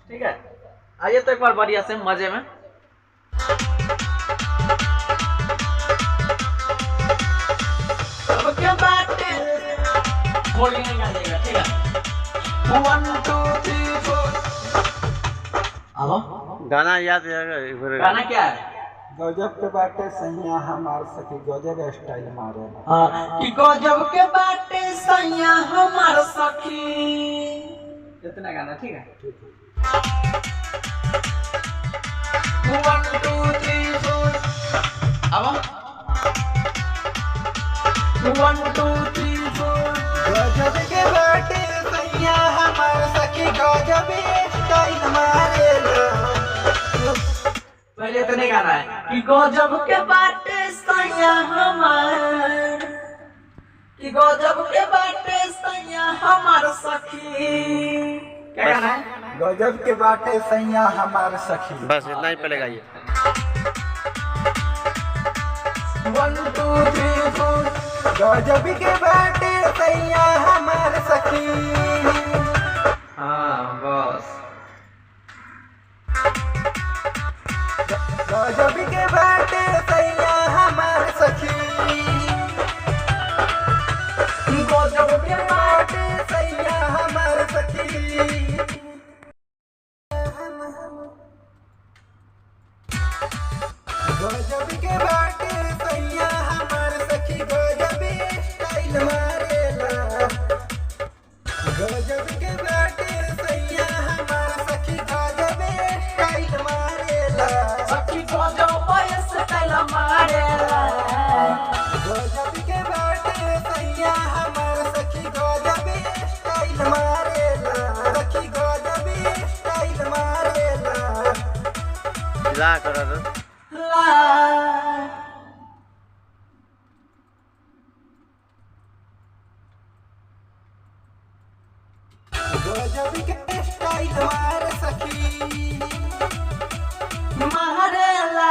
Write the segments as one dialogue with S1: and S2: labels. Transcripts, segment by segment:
S1: ठीक है, आइए तो एक बार बढ़िया से मजे में। ठीक है, 1 2 3 4।
S2: गाना याद है?
S1: गाना क्या है?
S3: गजब के बाटे सैया हमार सखी गजब स्टाइल मारे
S1: कि गजब के बाटे सैया हमार सखी। इतना गाना ठीक है। 1 2 3 4। अब 1 2 3 4।
S3: गजब के बाटे सैया हमार सखी गजब स्टाइल मारे।
S1: पहले तो नहीं गाना है कि गजब के बाटे सैया हमार, कि गजब के बाटे सैया हमार सखी। क्या गाना है?
S3: गजब के बाटे सैया हमार सखी।
S2: बस इतना ही पहले गाइए।
S1: 1 2 3 4।
S3: गजब के बाटे सैया हमार सखी।
S1: हाँ बस।
S3: गजब के बाटे सैया हमार सखी।
S1: गजब के
S3: बाटे सैया हमार सखी। गजब के बाटे सैया हमार सखी गजब स्टाइल मारेला। गजब के बाटे सैया हमार सखी गजब स्टाइल मारेला।
S1: सखी गजब स्टाइल मारेला।
S3: गजब के बाटे सैया हमार सखी गजब स्टाइल मारेला। सखी गजब स्टाइल मारेला।
S2: ला करो तो।
S3: गजब के स्टाइल मार सखी
S1: मारेला।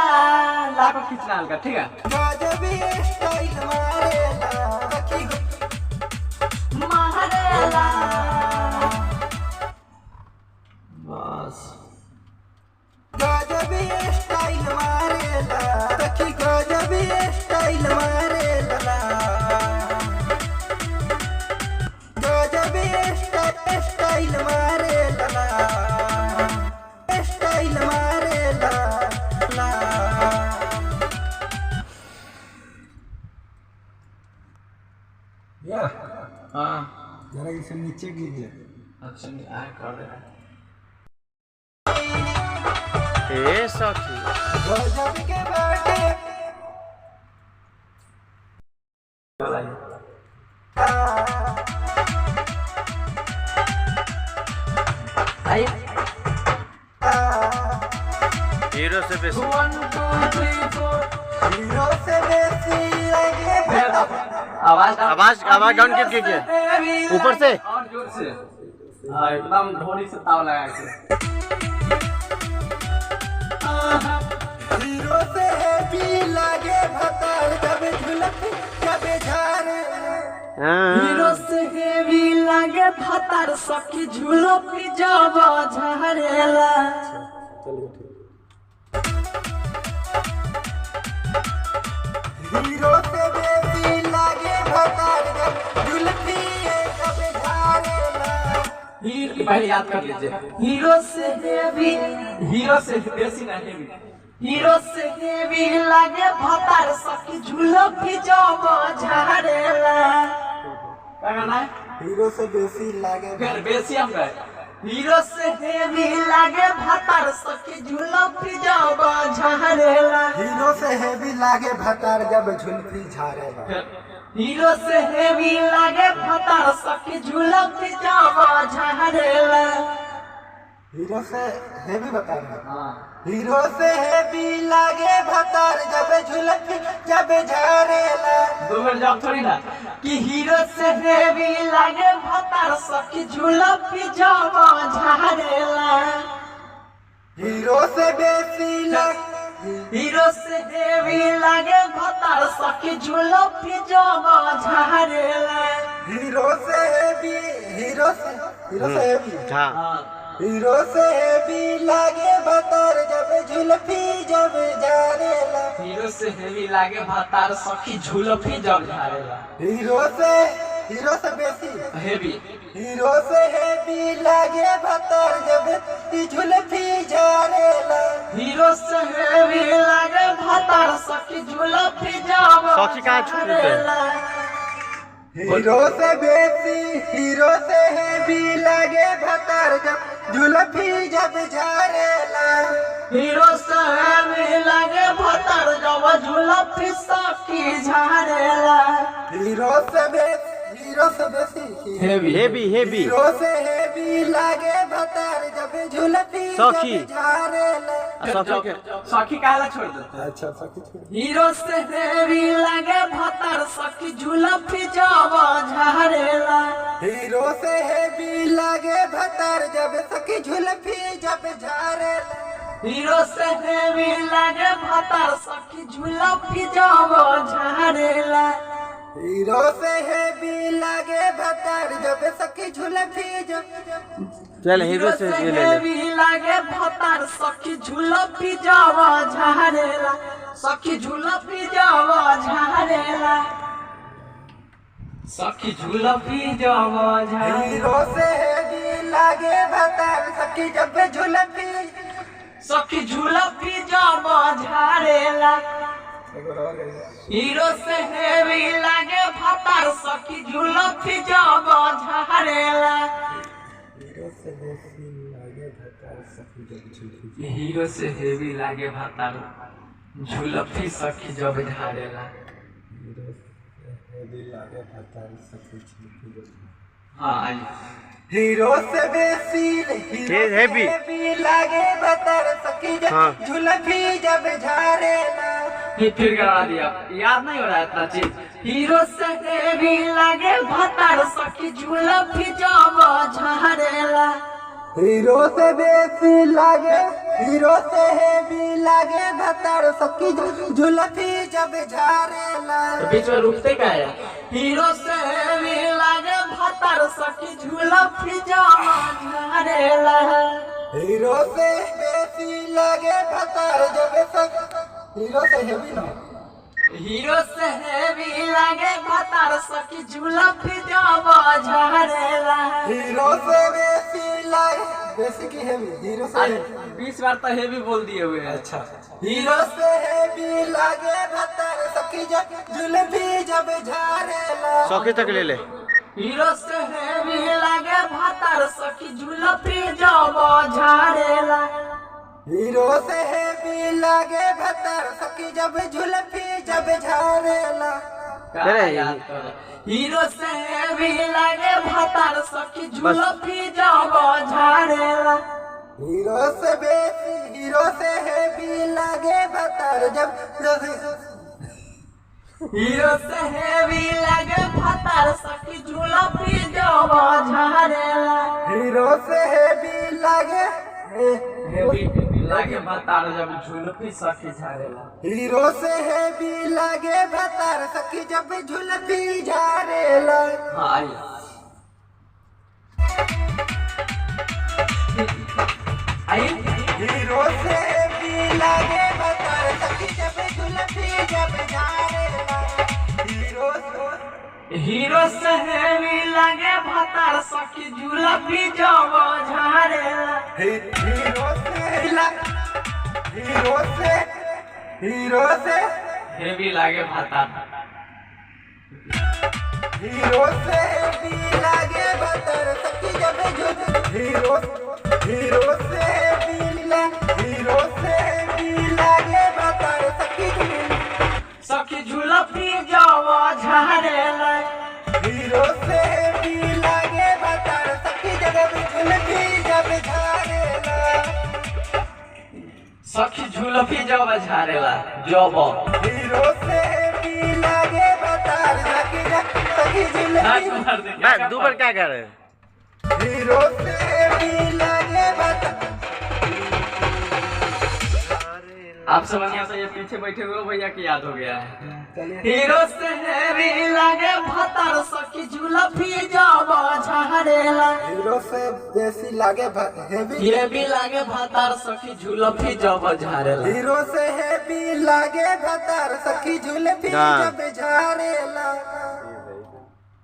S1: ला को खींचना हल्का, ठीक है।
S3: गजब स्टाइल मारेला सखी
S1: मारेला। बस
S3: गजब स्टाइल मारेला सखी गजब स्टाइल मारेला। गजब स्टाइल मारेला। स्टाइल मारेला। या
S1: हाँ
S3: जरा इसे नीचे गिर।
S1: अच्छा आए कर दे।
S2: ए सखी
S3: गजब के बाटे
S1: आइए।
S2: हीरो से बेसी।
S1: 1 2 3 4।
S3: हीरो से बेसी लगे
S1: आवाज
S2: आवाज डाउन कीजिए ऊपर से
S1: और जोर से। हाँ एकदम ढोली से ताव लगा के।
S3: हीरो से हैवी लागे भतार जब झुलक जब झारे।
S1: हीरो से हेवी लागे भतार सखी झूलो पी जब झरेला।
S3: हीरो से बेसी लागे भतार जब झुलकी जब झारेला।
S1: पहले याद कर लीजिए। हीरो से बेसी ना हेवी। हीरो से हेवी लागे भतार सखी झूलो पी जब झरेला। क्या गाना है?
S3: हीरो से बेसी लागे
S1: फिर बेसी हम गए। हीरो से हेवी लागे भतार सखी झूलो पी जब झरेला।
S3: हीरो से हैवी लागे भतार जब झुलकी झारेला।
S1: हीरो से हेवी लागे भतार सखी झूलो पी जब झरेला।
S3: हीरो से हैवी बता रहे। हीरो से हैवी लागे भतार जब झुलकी जब झारेला।
S1: दो बार जब थोड़ी ना कि हीरो से हेवी लागे भतार सखी झूलो पी जब झरेला।
S3: हीरो से बेसी लागे
S1: हीरो से हेवी लागे भतार सखी झूलो पी जब झरेला।
S3: हीरो से हैवी हीरो से हैवी
S2: हाँ
S3: हीरो से हैवी लागे भतार जब झुलफी जब झारेला
S1: हीरो से हेवी लागे भातार सखी झुलफी जब झारेला
S3: हीरो से बेसी
S1: हेवी
S3: हीरो से हैवी लागे भतार जब झुलफी झारेला
S1: हीरो से हेवी लागे भातार सखी झुलफी जब
S2: सखी कहाँ छूट गए?
S3: हीरो से बेसी हीरो से हैवी लागे भतार जब झुलफी जब झारेला
S1: हीरो से हेवी लागे भातार जब झुलफी सखी झारेला
S3: हीरो से बेसी
S1: हेवी
S2: हेवी
S3: हीरो से हैवी लागे भतार जब झुलफी
S2: सखी।
S3: जब झारेला
S1: सखी काला छोड़ देते
S3: अच्छा सखी
S1: हीरो से हेवी लागे भातार सखी झुलफी जब झारेला
S3: हीरो से हैवी लागे भतार जब सखी झुलफी जब झारेला
S1: हीरो से हेवी लागे भातार सखी झुलफी जब झारेला
S3: हीरो से हैवी लागे भतार जब सखी झुलफी जब
S2: चल हीरो से ये ले ले
S1: हेवी लागे भातार सखी झुलफी जब झारेला सखी झुलफी जब झारेला सखी झुलफी जब झारेला
S3: हीरो से हैवी लागे भतार सखी जब झुलफी
S1: सखी झुलफी जब झारेला हीरो से हेवी लागे भातार सखी झुलफी जब झारेला हीरो से हेवी लागे भातार झुलफी सखी जब झारेला हाँ आइए
S3: हीरो से बेसी
S2: हैवी
S3: लागे भतार सखी
S2: हाँ।
S3: जब झुलफी जब झारेला
S1: फिर करा दिया याद नहीं हो रहा इतना चीज हीरो से हेवी लागे भातार सखी झुलफी जब झारेला
S3: हीरो से बेसी लागे हीरो से हैवी लागे भतार सखी झुलफी जब झारेला
S1: तो बीच में रुकते क्या है हीरो से हेवी लागे भातार सखी झुलफी जब झारेला
S3: हीरो से बेसी लागे भतार जब हीरो से हैवी ना
S1: हीरो से हेवी लागे भातार सखी झुलफी जब झारेला
S3: हीरो से बेसी लागे बेसी की हैवी हीरो से
S1: 20 बार तो हेवी बोल दिए हुए हैं
S3: अच्छा हीरो से हैवी लागे भतार सखी जब झुलफी जब झारेला
S2: सखी तक ले ले
S1: हीरो से हेवी लागे भातार सखी झुलफी जब झारेला
S3: हीरो से हैवी लागे भतार सखी जब झुलफी जब झारेला
S1: हीरो से हेवी लागे भातार सखी झुलफी जब झारेला
S3: हीरो से बेसी हीरो से हैवी लागे भतार जब
S1: हीरो से हेवी लागे भातार सखी झुलफी जब झारेला
S3: हीरो से हैवी लागे
S1: हेवी लागे भातार जब झुलफी सखी झारेला
S3: हीरो से हैवी लागे भतार सखी जब झुलफी झारेला
S1: हाँ आइए आइए
S3: हीरो से हैवी लागे भतार सखी जब झुलफी जब झारेला
S1: हीरो से हेवी लागे भातार सखी झुलफी जब झारेला
S3: हीरो से
S1: हेवी लागे भातार
S3: हीरो से हैवी लागे भतार सखी जब हीरो से हैवी लागे भतार
S1: सखी झुलफी जब झारेला
S3: हीरो से हैवी लागे भतार सखी जब झुलफी जब झारेला
S1: सखी झुलफी जब झारेला जब
S3: हीरो से हैवी लागे भतार सखी झुलफी
S2: बस दो बार क्या कर रहे हैं
S3: हीरो से हैवी लागे भतार
S1: आप समझिए से ये पीछे बैठे हुए भैया की याद हो गया है हीरो से हेवी लागे भातार सखी झुलफी जब झारेला
S3: हीरो से बेसी लागे हेवी
S1: ये भी लागे भातार सखी झुलफी जब झारेला
S3: हीरो से हेवी लागे भतार सखी जुल्फी
S2: हाँ।
S3: जब झारेला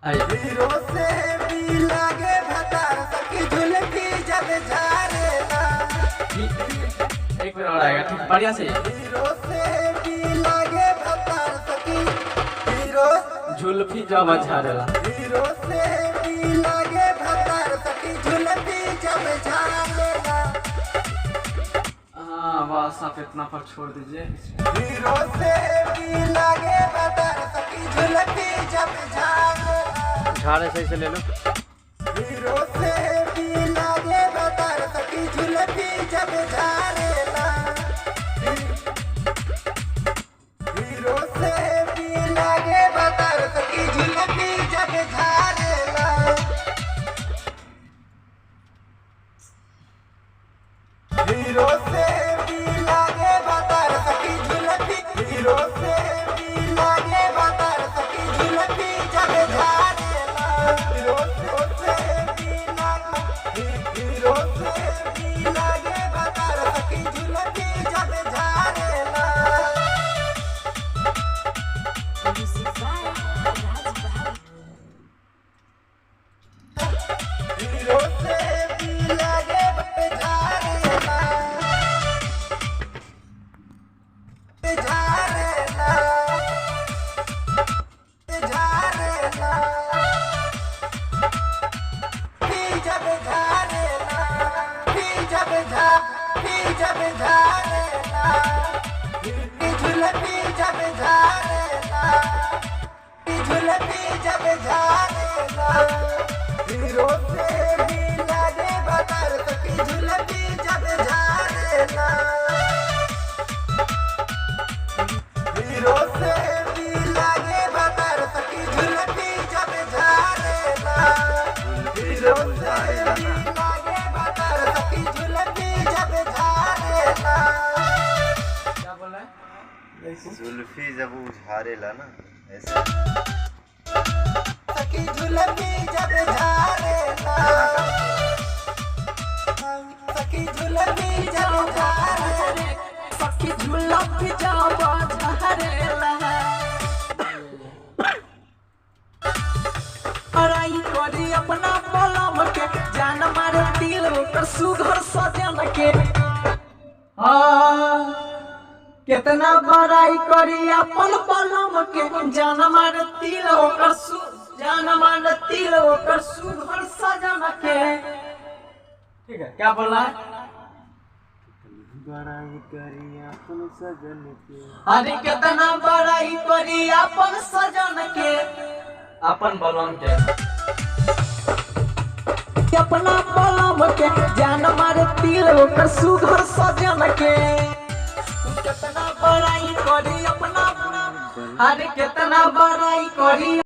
S3: हीरो से हेवी लागे भतार सखी जुल्फी जब झारेला
S1: एक मिनट और आएगा ठीक बढ़िया से
S3: हीरो से हेवी लागे भतार सखी हीरो
S1: झुलफी जब झारेला
S3: हीरो से हेवी लागे भतार सखी जुल्फी जब झारेला
S1: हाँ बस आप इतना पर छोड़ दीजिए
S3: हीरो से हेवी लागे भतार सखी जुल्फी जब झारेला
S2: झाड़े सही से ले लो
S3: हीरो से भी लागे भतार सखी जुल्फी जब झारेला हीरो से भी लागे भतार सखी जुल्फी जब झारेला हीरो से भी लागे भतार सखी जुल्फी हीरो से भी लागे भतार सखी जुल्फी जब झारेला हीरो से भी लागे भतार सखी जुल्फी जब झारेला हीरो से भी लागे झारेला झारेला झारेला जब झारेला जब झारेला झुलपी जब झारेला झुलपी जब झारेला हीरो से भी लागे भतार सखी झुलपी जब झारेला हीरो से भी लागे भतार सखी झुलपी जब झारेला हीरो से भी लागे भतार सखी झुलपी जब झारेला
S1: क्या बोल रहा है
S4: जुल्फी जब उझारेला ना ऐसे
S3: सखी झुलपी जब झारेला सखी झुलपी जब झारेला
S1: सखी झुलफी जब झारेला अराई करी अपना पलम के जान मारे दिल ओकर सुघर सजन के कितना बड़ाई करी अपन पलम के जान मारे दिल ओकर जान मारे दिल ओकर सुघर सजन के ठीक है क्या बोल रहा है
S2: बड़ाई करी अपन सजन के
S1: अरे कितना बड़ाई करी अपन सजन के अपन बलम के अपना बलम के जान मारे दिल ओकर सुघर सजन के कितना बड़ाई करी अपना अरे कितना बड़ाई करी